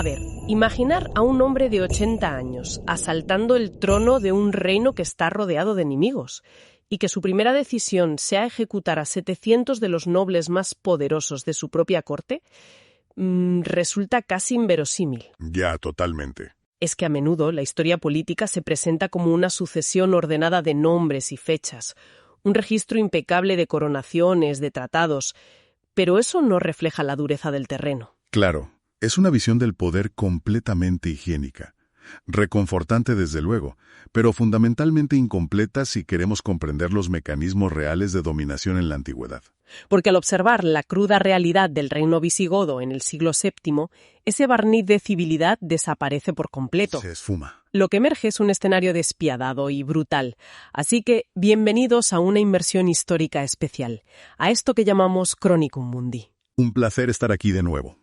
ver, imaginar a un hombre de 80 años asaltando el trono de un reino que está rodeado de enemigos y que su primera decisión sea ejecutar a 700 de los nobles más poderosos de su propia corte, resulta casi inverosímil. Ya, totalmente. Es que a menudo la historia política se presenta como una sucesión ordenada de nombres y fechas, un registro impecable de coronaciones, de tratados, pero eso no refleja la dureza del terreno. Claro, es una visión del poder completamente higiénica. Reconfortante desde luego, pero fundamentalmente incompleta si queremos comprender los mecanismos reales de dominación en la antigüedad. Porque al observar la cruda realidad del reino visigodo en el siglo VII, ese barniz de civilidad desaparece por completo. Se esfuma. Lo que emerge es un escenario despiadado y brutal. Así que, bienvenidos a una inmersión histórica especial, a esto que llamamos Chronicum Mundi. Un placer estar aquí de nuevo.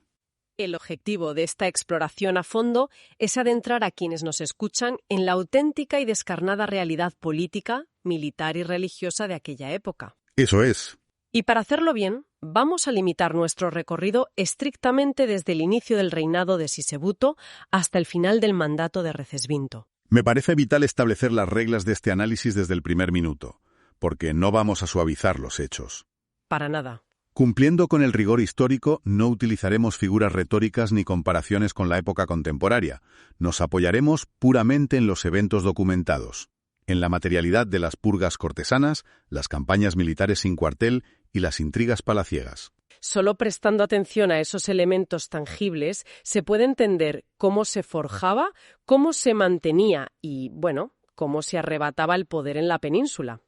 El objetivo de esta exploración a fondo es adentrar a quienes nos escuchan en la auténtica y descarnada realidad política, militar y religiosa de aquella época. Eso es. Y para hacerlo bien, vamos a limitar nuestro recorrido estrictamente desde el inicio del reinado de Sisebuto hasta el final del mandato de Recesvinto. Me parece vital establecer las reglas de este análisis desde el primer minuto, porque no vamos a suavizar los hechos. Para nada. Cumpliendo con el rigor histórico, no utilizaremos figuras retóricas ni comparaciones con la época contemporánea. Nos apoyaremos puramente en los eventos documentados, en la materialidad de las purgas cortesanas, las campañas militares sin cuartel y las intrigas palaciegas. Solo prestando atención a esos elementos tangibles se puede entender cómo se forjaba, cómo se mantenía y, bueno, cómo se arrebataba el poder en la península.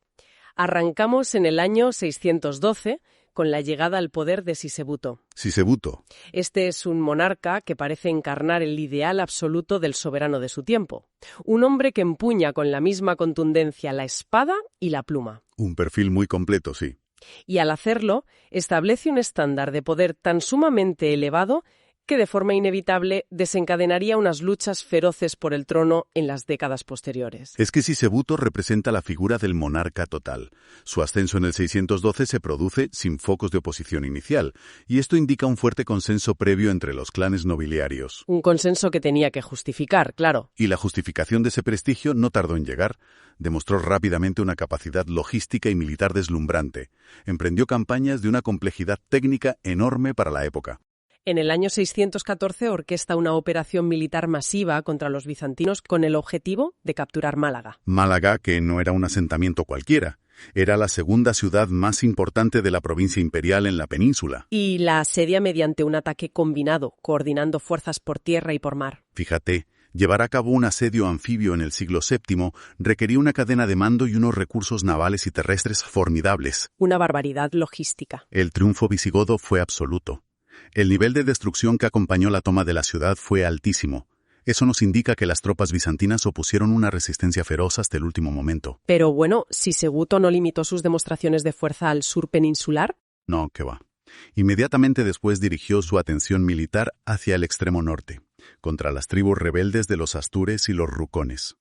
Arrancamos en el año 612, con la llegada al poder de Sisebuto. Sisebuto. Este es un monarca que parece encarnar el ideal absoluto del soberano de su tiempo. Un hombre que empuña con la misma contundencia la espada y la pluma. Un perfil muy completo, sí. Y al hacerlo, establece un estándar de poder tan sumamente elevado que de forma inevitable desencadenaría unas luchas feroces por el trono en las décadas posteriores. Es que Sisebuto representa la figura del monarca total. Su ascenso en el 612 se produce sin focos de oposición inicial, y esto indica un fuerte consenso previo entre los clanes nobiliarios. Un consenso que tenía que justificar, claro. Y la justificación de ese prestigio no tardó en llegar. Demostró rápidamente una capacidad logística y militar deslumbrante. Emprendió campañas de una complejidad técnica enorme para la época. En el año 614 orquesta una operación militar masiva contra los bizantinos con el objetivo de capturar Málaga. Málaga, que no era un asentamiento cualquiera, era la segunda ciudad más importante de la provincia imperial en la península. Y la asedia mediante un ataque combinado, coordinando fuerzas por tierra y por mar. Fíjate, llevar a cabo un asedio anfibio en el siglo VII requería una cadena de mando y unos recursos navales y terrestres formidables. Una barbaridad logística. El triunfo visigodo fue absoluto. El nivel de destrucción que acompañó la toma de la ciudad fue altísimo. Eso nos indica que las tropas bizantinas opusieron una resistencia feroz hasta el último momento. Pero bueno, ¿Sisebuto no limitó sus demostraciones de fuerza al sur peninsular? No, qué va. Inmediatamente después dirigió su atención militar hacia el extremo norte, contra las tribus rebeldes de los astures y los rucones.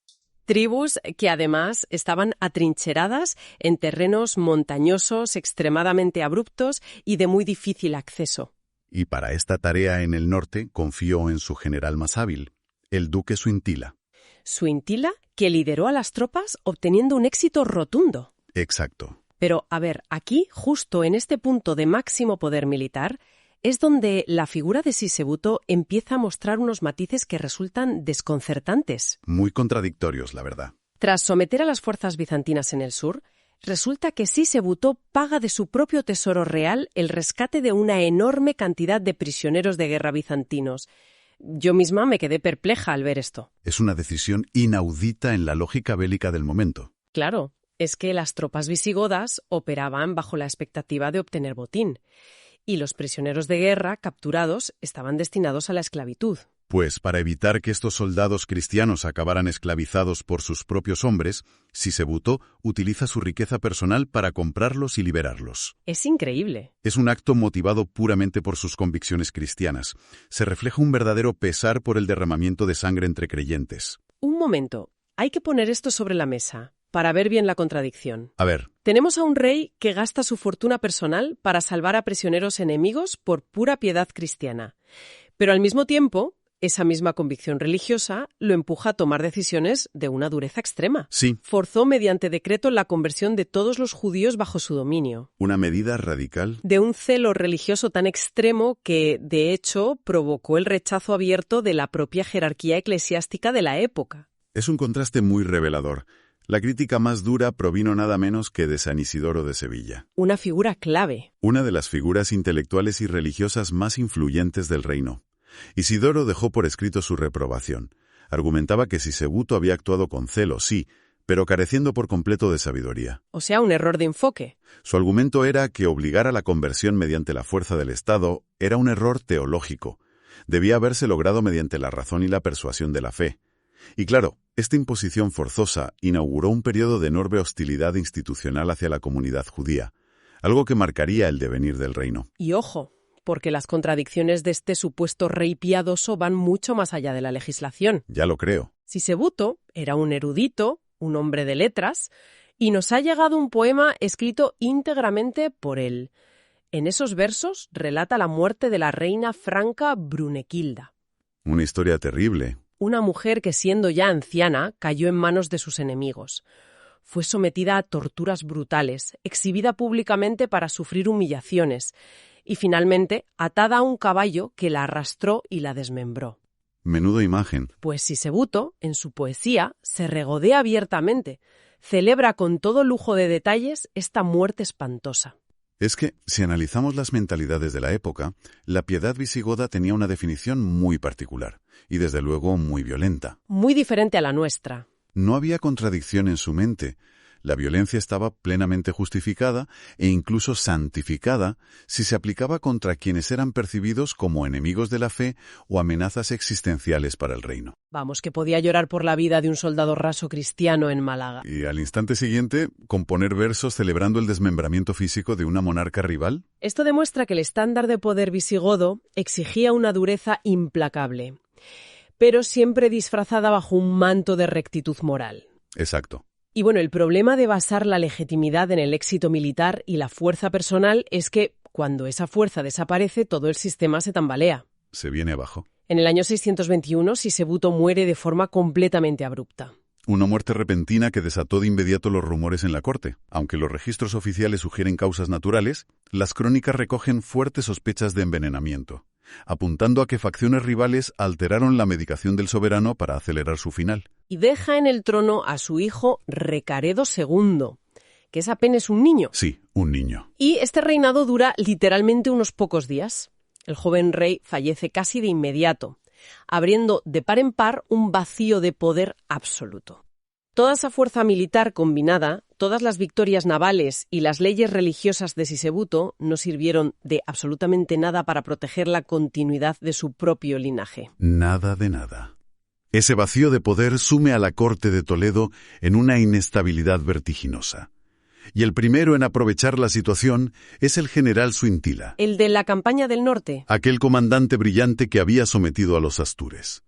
Tribus que además estaban atrincheradas en terrenos montañosos, extremadamente abruptos y de muy difícil acceso. Y para esta tarea en el norte confió en su general más hábil, el duque Suintila. Suintila, que lideró a las tropas obteniendo un éxito rotundo. Exacto. Pero, a ver, aquí, justo en este punto de máximo poder militar, es donde la figura de Sisebuto empieza a mostrar unos matices que resultan desconcertantes. Muy contradictorios, la verdad. Tras someter a las fuerzas bizantinas en el sur, resulta que Sisebuto paga de su propio tesoro real el rescate de una enorme cantidad de prisioneros de guerra bizantinos. Yo misma me quedé perpleja al ver esto. Es una decisión inaudita en la lógica bélica del momento. Claro, es que las tropas visigodas operaban bajo la expectativa de obtener botín, y los prisioneros de guerra capturados estaban destinados a la esclavitud. Pues para evitar que estos soldados cristianos acabaran esclavizados por sus propios hombres, Sisebuto utiliza su riqueza personal para comprarlos y liberarlos. Es increíble. Es un acto motivado puramente por sus convicciones cristianas. Se refleja un verdadero pesar por el derramamiento de sangre entre creyentes. Un momento, hay que poner esto sobre la mesa para ver bien la contradicción. A ver. Tenemos a un rey que gasta su fortuna personal para salvar a prisioneros enemigos por pura piedad cristiana. Pero al mismo tiempo esa misma convicción religiosa lo empuja a tomar decisiones de una dureza extrema. Sí. Forzó mediante decreto la conversión de todos los judíos bajo su dominio. Una medida radical. De un celo religioso tan extremo que, de hecho, provocó el rechazo abierto de la propia jerarquía eclesiástica de la época. Es un contraste muy revelador. La crítica más dura provino nada menos que de San Isidoro de Sevilla. Una figura clave. Una de las figuras intelectuales y religiosas más influyentes del reino. Isidoro dejó por escrito su reprobación. Argumentaba que Sisebuto había actuado con celo, sí, pero careciendo por completo de sabiduría. O sea, un error de enfoque. Su argumento era que obligar a la conversión mediante la fuerza del Estado era un error teológico. Debía haberse logrado mediante la razón y la persuasión de la fe. Y claro, esta imposición forzosa inauguró un periodo de enorme hostilidad institucional hacia la comunidad judía, algo que marcaría el devenir del reino. Y ojo, porque las contradicciones de este supuesto rey piadoso van mucho más allá de la legislación. Ya lo creo. Sisebuto era un erudito, un hombre de letras, y nos ha llegado un poema escrito íntegramente por él. En esos versos relata la muerte de la reina franca Brunequilda. Una historia terrible. Una mujer que, siendo ya anciana, cayó en manos de sus enemigos. Fue sometida a torturas brutales, exhibida públicamente para sufrir humillaciones, y finalmente atada a un caballo que la arrastró y la desmembró. Menudo imagen. Pues Sisebuto, en su poesía, se regodea abiertamente, celebra con todo lujo de detalles esta muerte espantosa. Es que, si analizamos las mentalidades de la época, la piedad visigoda tenía una definición muy particular, y desde luego muy violenta. Muy diferente a la nuestra. No había contradicción en su mente. La violencia estaba plenamente justificada e incluso santificada si se aplicaba contra quienes eran percibidos como enemigos de la fe o amenazas existenciales para el reino. Vamos, que podía llorar por la vida de un soldado raso cristiano en Málaga. Y al instante siguiente, componer versos celebrando el desmembramiento físico de una monarca rival. Esto demuestra que el estándar de poder visigodo exigía una dureza implacable, pero siempre disfrazada bajo un manto de rectitud moral. Exacto. Y bueno, el problema de basar la legitimidad en el éxito militar y la fuerza personal es que, cuando esa fuerza desaparece, todo el sistema se tambalea. Se viene abajo. En el año 621, Sisebuto muere de forma completamente abrupta. Una muerte repentina que desató de inmediato los rumores en la corte. Aunque los registros oficiales sugieren causas naturales, las crónicas recogen fuertes sospechas de envenenamiento, apuntando a que facciones rivales alteraron la medicación del soberano para acelerar su final. Y deja en el trono a su hijo Recaredo II, que es apenas un niño. Sí, un niño. Y este reinado dura literalmente unos pocos días. El joven rey fallece casi de inmediato, abriendo de par en par un vacío de poder absoluto. Toda esa fuerza militar combinada, todas las victorias navales y las leyes religiosas de Sisebuto no sirvieron de absolutamente nada para proteger la continuidad de su propio linaje. Nada de nada. Ese vacío de poder sume a la corte de Toledo en una inestabilidad vertiginosa. Y el primero en aprovechar la situación es el general Suintila. ¿El de la campaña del norte? Aquel comandante brillante que había sometido a los astures.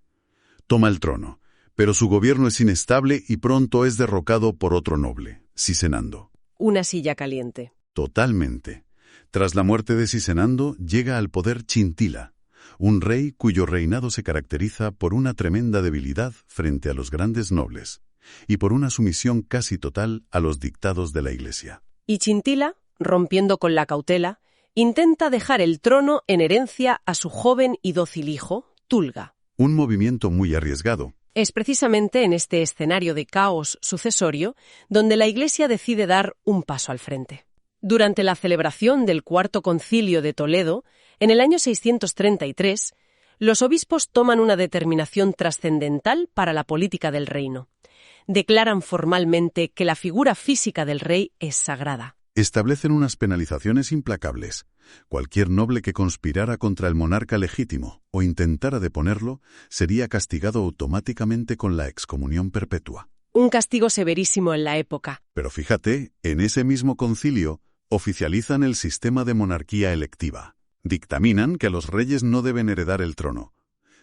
Toma el trono, pero su gobierno es inestable y pronto es derrocado por otro noble, Cisenando. Una silla caliente. Totalmente. Tras la muerte de Cisenando, llega al poder Chintila, un rey cuyo reinado se caracteriza por una tremenda debilidad frente a los grandes nobles y por una sumisión casi total a los dictados de la Iglesia. Y Chintila, rompiendo con la cautela, intenta dejar el trono en herencia a su joven y dócil hijo, Tulga. Un movimiento muy arriesgado. Es precisamente en este escenario de caos sucesorio donde la Iglesia decide dar un paso al frente. Durante la celebración del Cuarto Concilio de Toledo, en el año 633, los obispos toman una determinación trascendental para la política del reino. Declaran formalmente que la figura física del rey es sagrada. Establecen unas penalizaciones implacables. Cualquier noble que conspirara contra el monarca legítimo o intentara deponerlo sería castigado automáticamente con la excomunión perpetua. Un castigo severísimo en la época. Pero fíjate, en ese mismo concilio oficializan el sistema de monarquía electiva. Dictaminan que los reyes no deben heredar el trono,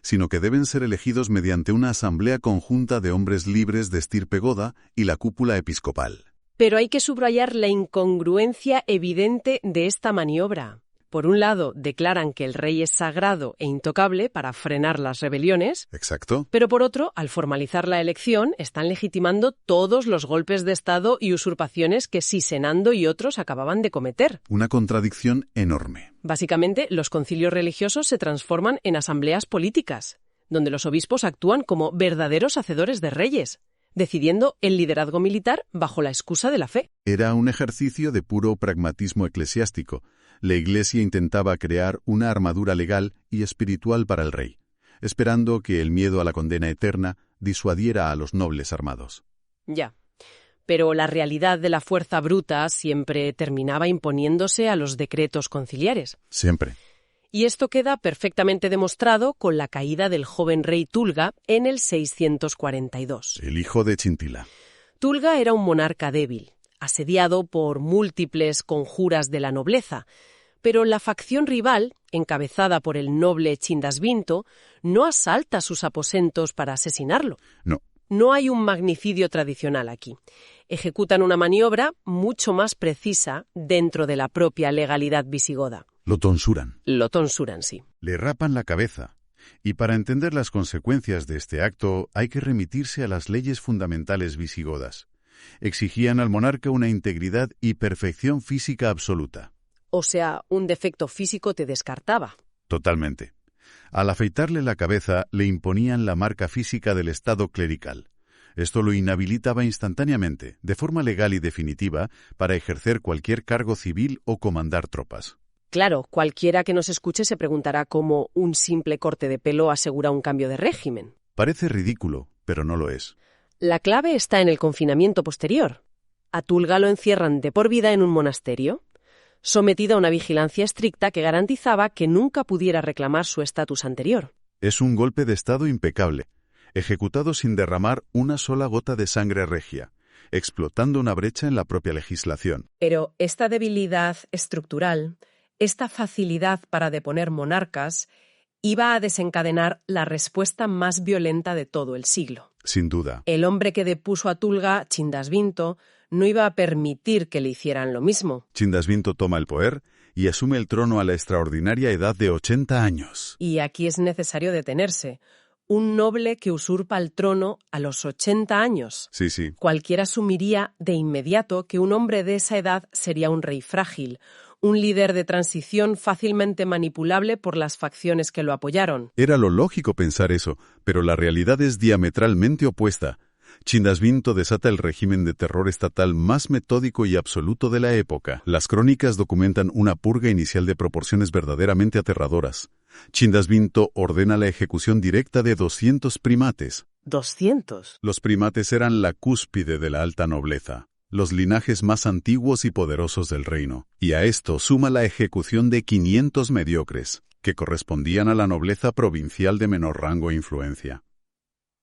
sino que deben ser elegidos mediante una asamblea conjunta de hombres libres de estirpe goda y la cúpula episcopal. Pero hay que subrayar la incongruencia evidente de esta maniobra. Por un lado, declaran que el rey es sagrado e intocable para frenar las rebeliones. Exacto. Pero por otro, al formalizar la elección, están legitimando todos los golpes de Estado y usurpaciones que Sisenando y otros acababan de cometer. Una contradicción enorme. Básicamente, los concilios religiosos se transforman en asambleas políticas, donde los obispos actúan como verdaderos hacedores de reyes, decidiendo el liderazgo militar bajo la excusa de la fe. Era un ejercicio de puro pragmatismo eclesiástico. La Iglesia intentaba crear una armadura legal y espiritual para el rey, esperando que el miedo a la condena eterna disuadiera a los nobles armados. Ya. Pero la realidad de la fuerza bruta siempre terminaba imponiéndose a los decretos conciliares. Siempre. Y esto queda perfectamente demostrado con la caída del joven rey Tulga en el 642. El hijo de Chintila. Tulga era un monarca débil, asediado por múltiples conjuras de la nobleza, pero la facción rival, encabezada por el noble Chindasvinto, no asalta sus aposentos para asesinarlo. No. No hay un magnicidio tradicional aquí. Ejecutan una maniobra mucho más precisa dentro de la propia legalidad visigoda. Lo tonsuran. Lo tonsuran, sí. Le rapan la cabeza. Y para entender las consecuencias de este acto hay que remitirse a las leyes fundamentales visigodas. Exigían al monarca una integridad y perfección física absoluta. O sea, un defecto físico te descartaba. Totalmente. Al afeitarle la cabeza le imponían la marca física del estado clerical. Esto lo inhabilitaba instantáneamente, de forma legal y definitiva, para ejercer cualquier cargo civil o comandar tropas. Claro, cualquiera que nos escuche se preguntará cómo un simple corte de pelo asegura un cambio de régimen. Parece ridículo, pero no lo es. La clave está en el confinamiento posterior. A Tulga lo encierran de por vida en un monasterio, sometido a una vigilancia estricta que garantizaba que nunca pudiera reclamar su estatus anterior. Es un golpe de estado impecable, ejecutado sin derramar una sola gota de sangre regia, explotando una brecha en la propia legislación. Pero esta debilidad estructural, esta facilidad para deponer monarcas, iba a desencadenar la respuesta más violenta de todo el siglo. Sin duda. El hombre que depuso a Tulga, Chindasvinto, no iba a permitir que le hicieran lo mismo. Chindasvinto toma el poder y asume el trono a la extraordinaria edad de 80 años. Y aquí es necesario detenerse. Un noble que usurpa el trono a los 80 años. Sí. Cualquiera asumiría de inmediato que un hombre de esa edad sería un rey frágil, un líder de transición fácilmente manipulable por las facciones que lo apoyaron. Era lo lógico pensar eso, pero la realidad es diametralmente opuesta. Chindasvinto desata el régimen de terror estatal más metódico y absoluto de la época. Las crónicas documentan una purga inicial de proporciones verdaderamente aterradoras. Chindasvinto ordena la ejecución directa de 200 primates. ¿200? Los primates eran la cúspide de la alta nobleza, los linajes más antiguos y poderosos del reino. Y a esto suma la ejecución de 500 mediocres, que correspondían a la nobleza provincial de menor rango e influencia.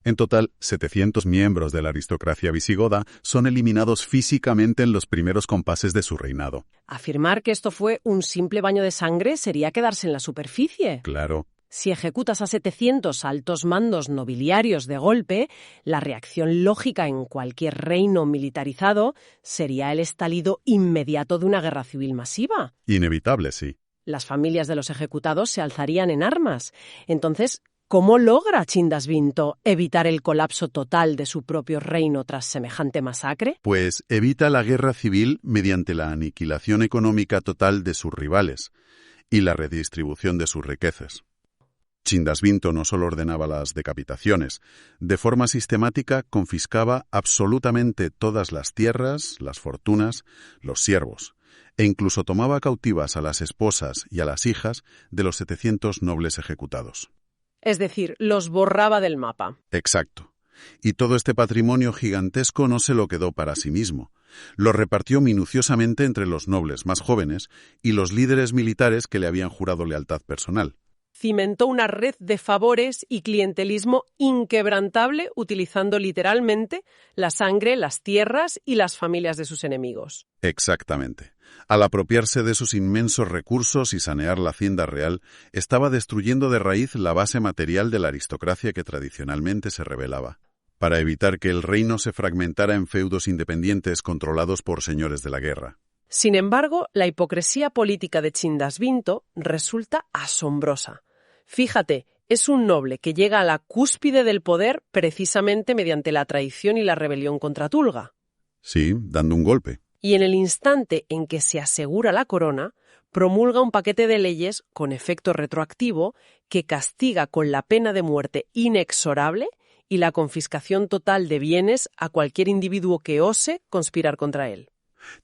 En total, 700 miembros de la aristocracia visigoda son eliminados físicamente en los primeros compases de su reinado. Afirmar que esto fue un simple baño de sangre sería quedarse en la superficie. Claro. Si ejecutas a 700 altos mandos nobiliarios de golpe, la reacción lógica en cualquier reino militarizado sería el estallido inmediato de una guerra civil masiva. Inevitable, sí. Las familias de los ejecutados se alzarían en armas. Entonces, ¿cómo logra Chindasvinto evitar el colapso total de su propio reino tras semejante masacre? Pues evita la guerra civil mediante la aniquilación económica total de sus rivales y la redistribución de sus riquezas. Chindasvinto no solo ordenaba las decapitaciones, de forma sistemática confiscaba absolutamente todas las tierras, las fortunas, los siervos, e incluso tomaba cautivas a las esposas y a las hijas de los 700 nobles ejecutados. Es decir, los borraba del mapa. Exacto. Y todo este patrimonio gigantesco no se lo quedó para sí mismo. Lo repartió minuciosamente entre los nobles más jóvenes y los líderes militares que le habían jurado lealtad personal. Cimentó una red de favores y clientelismo inquebrantable utilizando literalmente la sangre, las tierras y las familias de sus enemigos. Exactamente. Al apropiarse de sus inmensos recursos y sanear la hacienda real, estaba destruyendo de raíz la base material de la aristocracia que tradicionalmente se rebelaba. Para evitar que el reino se fragmentara en feudos independientes controlados por señores de la guerra. Sin embargo, la hipocresía política de Chindasvinto resulta asombrosa. Fíjate, es un noble que llega a la cúspide del poder precisamente mediante la traición y la rebelión contra Tulga. Sí, dando un golpe. Y en el instante en que se asegura la corona, promulga un paquete de leyes con efecto retroactivo que castiga con la pena de muerte inexorable y la confiscación total de bienes a cualquier individuo que ose conspirar contra él.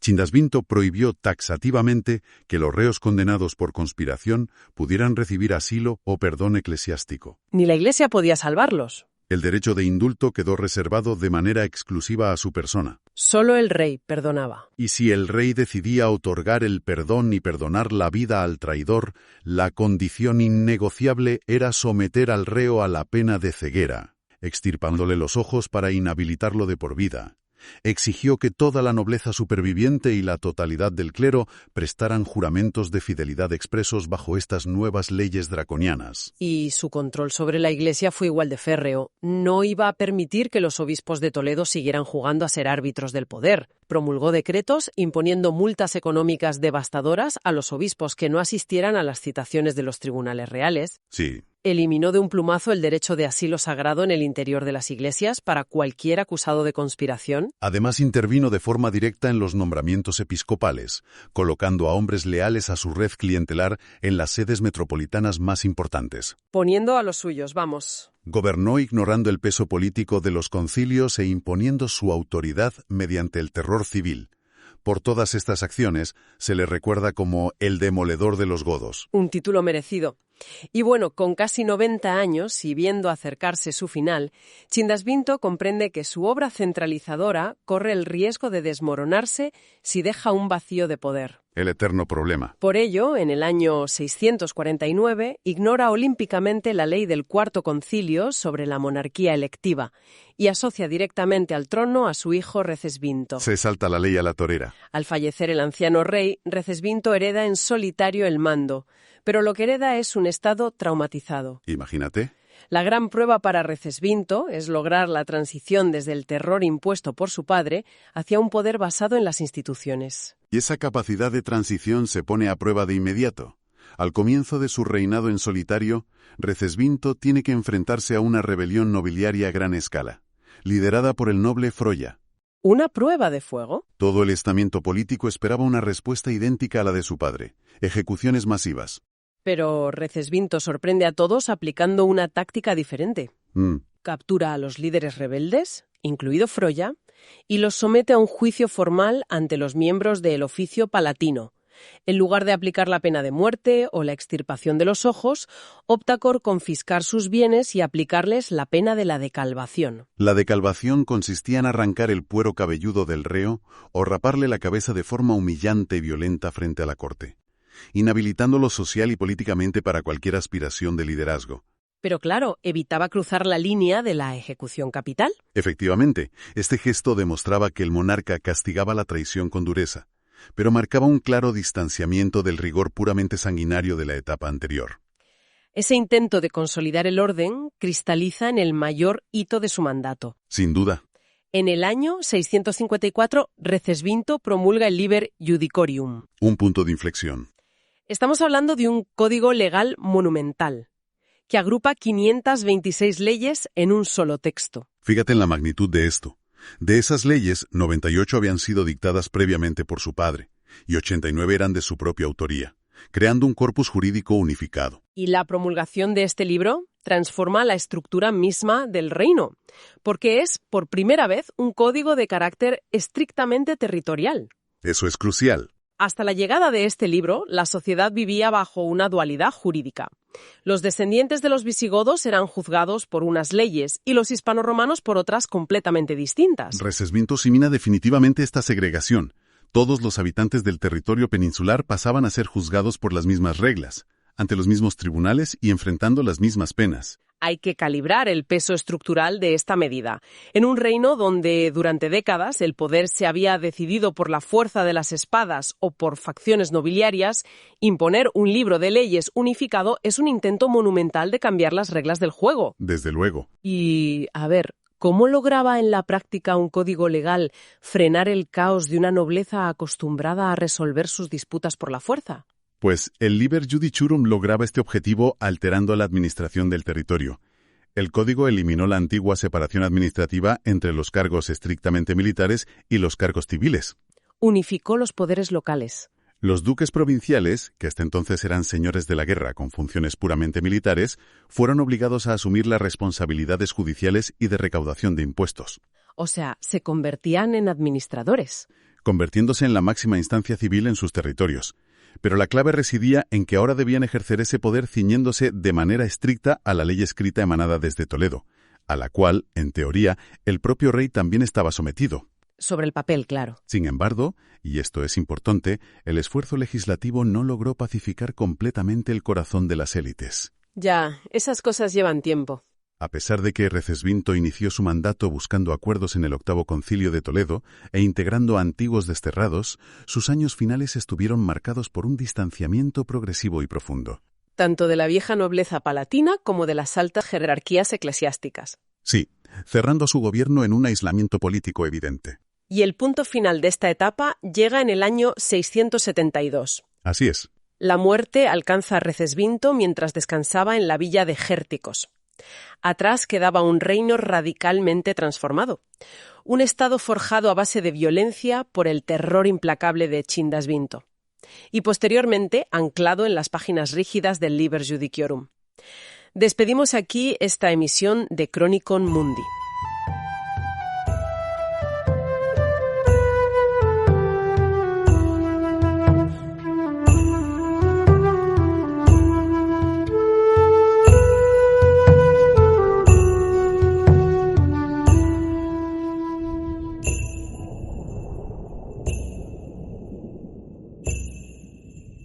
Chindasvinto prohibió taxativamente que los reos condenados por conspiración pudieran recibir asilo o perdón eclesiástico. Ni la Iglesia podía salvarlos. El derecho de indulto quedó reservado de manera exclusiva a su persona. Solo el rey perdonaba. Y si el rey decidía otorgar el perdón y perdonar la vida al traidor, la condición innegociable era someter al reo a la pena de ceguera, extirpándole los ojos para inhabilitarlo de por vida. Exigió que toda la nobleza superviviente y la totalidad del clero prestaran juramentos de fidelidad expresos bajo estas nuevas leyes draconianas. Y su control sobre la Iglesia fue igual de férreo. No iba a permitir que los obispos de Toledo siguieran jugando a ser árbitros del poder. Promulgó decretos imponiendo multas económicas devastadoras a los obispos que no asistieran a las citaciones de los tribunales reales. Sí. Eliminó de un plumazo el derecho de asilo sagrado en el interior de las iglesias para cualquier acusado de conspiración. Además, intervino de forma directa en los nombramientos episcopales, colocando a hombres leales a su red clientelar en las sedes metropolitanas más importantes. Poniendo a los suyos, vamos. Gobernó ignorando el peso político de los concilios e imponiendo su autoridad mediante el terror civil. Por todas estas acciones se le recuerda como el demoledor de los godos. Un título merecido. Y bueno, con casi 90 años y viendo acercarse su final, Chindasvinto comprende que su obra centralizadora corre el riesgo de desmoronarse si deja un vacío de poder. El eterno problema. Por ello, en el año 649, ignora olímpicamente la ley del Cuarto Concilio sobre la monarquía electiva y asocia directamente al trono a su hijo Recesvinto. Se salta la ley a la torera. Al fallecer el anciano rey, Recesvinto hereda en solitario el mando, pero lo que hereda es un estado traumatizado. Imagínate. La gran prueba para Recesvinto es lograr la transición desde el terror impuesto por su padre hacia un poder basado en las instituciones. Y esa capacidad de transición se pone a prueba de inmediato. Al comienzo de su reinado en solitario, Recesvinto tiene que enfrentarse a una rebelión nobiliaria a gran escala, liderada por el noble Froya. ¿Una prueba de fuego? Todo el estamento político esperaba una respuesta idéntica a la de su padre: ejecuciones masivas. Pero Recesvinto sorprende a todos aplicando una táctica diferente. Captura a los líderes rebeldes, incluido Froya, y los somete a un juicio formal ante los miembros del oficio palatino. En lugar de aplicar la pena de muerte o la extirpación de los ojos, opta por confiscar sus bienes y aplicarles la pena de la decalvación. La decalvación consistía en arrancar el cuero cabelludo del reo o raparle la cabeza de forma humillante y violenta frente a la corte, inhabilitándolo social y políticamente para cualquier aspiración de liderazgo. Pero claro, evitaba cruzar la línea de la ejecución capital. Efectivamente, este gesto demostraba que el monarca castigaba la traición con dureza, pero marcaba un claro distanciamiento del rigor puramente sanguinario de la etapa anterior. Ese intento de consolidar el orden cristaliza en el mayor hito de su mandato. Sin duda. En el año 654, Recesvinto promulga el Liber Judicorium. Un punto de inflexión. Estamos hablando de un código legal monumental, que agrupa 526 leyes en un solo texto. Fíjate en la magnitud de esto. De esas leyes, 98 habían sido dictadas previamente por su padre, y 89 eran de su propia autoría, creando un corpus jurídico unificado. Y la promulgación de este libro transforma la estructura misma del reino, porque es, por primera vez, un código de carácter estrictamente territorial. Eso es crucial. Hasta la llegada de este libro, la sociedad vivía bajo una dualidad jurídica. Los descendientes de los visigodos eran juzgados por unas leyes y los hispanoromanos por otras completamente distintas. Recesvinto elimina definitivamente esta segregación. Todos los habitantes del territorio peninsular pasaban a ser juzgados por las mismas reglas, ante los mismos tribunales y enfrentando las mismas penas. Hay que calibrar el peso estructural de esta medida. En un reino donde durante décadas el poder se había decidido por la fuerza de las espadas o por facciones nobiliarias, imponer un libro de leyes unificado es un intento monumental de cambiar las reglas del juego. Desde luego. Y, a ver, ¿Cómo lograba en la práctica un código legal frenar el caos de una nobleza acostumbrada a resolver sus disputas por la fuerza? Pues el Liber Judiciarum lograba este objetivo alterando la administración del territorio. El código eliminó la antigua separación administrativa entre los cargos estrictamente militares y los cargos civiles. Unificó los poderes locales. Los duques provinciales, que hasta entonces eran señores de la guerra con funciones puramente militares, fueron obligados a asumir las responsabilidades judiciales y de recaudación de impuestos. O sea, se convertían en administradores. Convirtiéndose en la máxima instancia civil en sus territorios. Pero la clave residía en que ahora debían ejercer ese poder ciñéndose de manera estricta a la ley escrita emanada desde Toledo, a la cual, en teoría, el propio rey también estaba sometido. Sobre el papel, claro. Sin embargo, y esto es importante, el esfuerzo legislativo no logró pacificar completamente el corazón de las élites. Ya, esas cosas llevan tiempo. A pesar de que Recesvinto inició su mandato buscando acuerdos en el Octavo Concilio de Toledo e integrando a antiguos desterrados, sus años finales estuvieron marcados por un distanciamiento progresivo y profundo. Tanto de la vieja nobleza palatina como de las altas jerarquías eclesiásticas. Sí, cerrando su gobierno en un aislamiento político evidente. Y el punto final de esta etapa llega en el año 672. Así es. La muerte alcanza a Recesvinto mientras descansaba en la villa de Gérticos. Atrás quedaba un reino radicalmente transformado, un estado forjado a base de violencia por el terror implacable de Chindasvinto, y posteriormente anclado en las páginas rígidas del Liber Judiciorum. Despedimos aquí esta emisión de Chronicon Mundi.